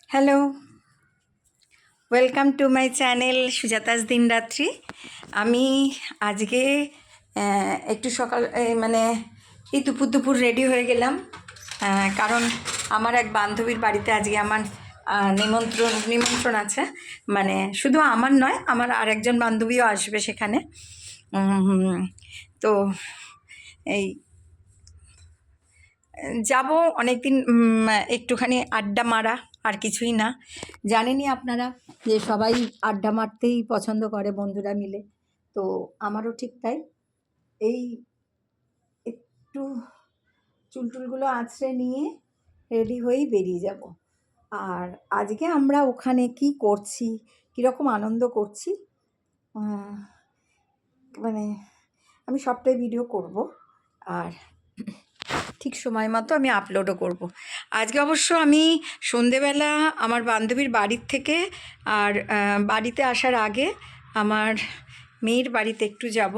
Hello, welcome to my channel Sujata's দিনরাত্রি। আমি আজকে একটু সকাল মানে এই দুপুর রেডি হয়ে গেলাম, কারণ আমার এক বান্ধবীর বাড়িতে আজকে আমার নিমন্ত্রণ আছে। মানে শুধু আমার নয়, আমার আরেকজন বান্ধবীও আসবে সেখানে। তো এই যাব অনেক দিন একটুখানি আড্ডা মারা, আর কিছুই না। জানেনই আপনারা যে সবাই আড্ডা মারতেই পছন্দ করে বন্ধুরা মিলে। তো আমারও ঠিক তাই। এই একটু চুলটুলগুলো আঁচড়ে নিয়ে রেডি হয়েই বেরিয়ে যাব। আর আজকে আমরা ওখানে কি করছি, কীরকম আনন্দ করছি, মানে আমি সবটাই ভিডিও করব, আর ঠিক সময় মতো আমি আপলোডও করব। আজকে অবশ্য আমি সন্ধেবেলা আমার বান্ধবীর বাড়ির থেকে আর বাড়িতে আসার আগে আমার মেয়ের বাড়িতে একটু যাব,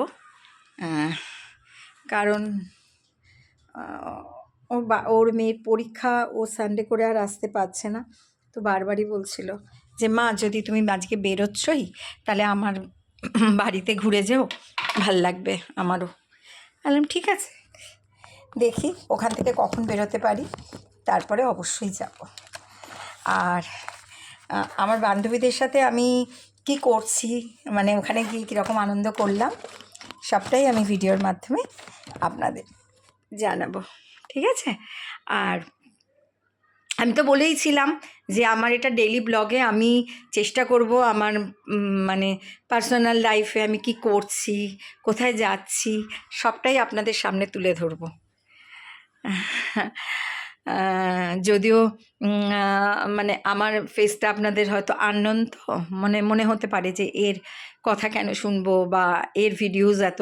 কারণ ওর মেয়ের পরীক্ষা, ও সানডে করে আর আসতে পারছে না। তো বারবারই বলছিল যে মা, যদি তুমি আজকে বেরোচ্ছই তাহলে আমার বাড়িতে ঘুরে যেও, ভাল লাগবে আমারও। বললাম ঠিক আছে, দেখি ওখান থেকে কখন বেরোতে পারি, তারপরে অবশ্যই যাব। আর আমার বান্ধবীদের সাথে আমি কি করছি, মানে ওখানে গিয়ে কীরকম আনন্দ করলাম, সবটাই আমি ভিডিওর মাধ্যমে আপনাদের জানাবো, ঠিক আছে? আর আমি তো বলেইছিলাম যে আমার এটা ডেইলি ব্লগে আমি চেষ্টা করব আমার মানে পার্সোনাল লাইফে আমি কি করছি, কোথায় যাচ্ছি, সবটাই আপনাদের সামনে তুলে ধরব। যদিও মানে আমার ফেসটা আপনাদের হয়তো আননোন, তো মনে হতে পারে যে এর কথা কেন শুনবো, বা এর ভিডিওস এত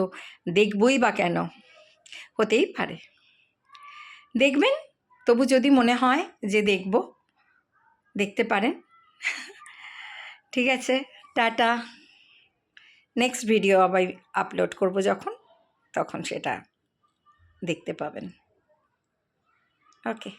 দেখবই বা কেন, হতেই পারে। দেখবেন, তবু যদি মনে হয় যে দেখতে পারেন। ঠিক আছে, টাটা। নেক্সট ভিডিও আবার আপলোড করব যখন, তখন সেটা দেখতে পাবেন। ওকে।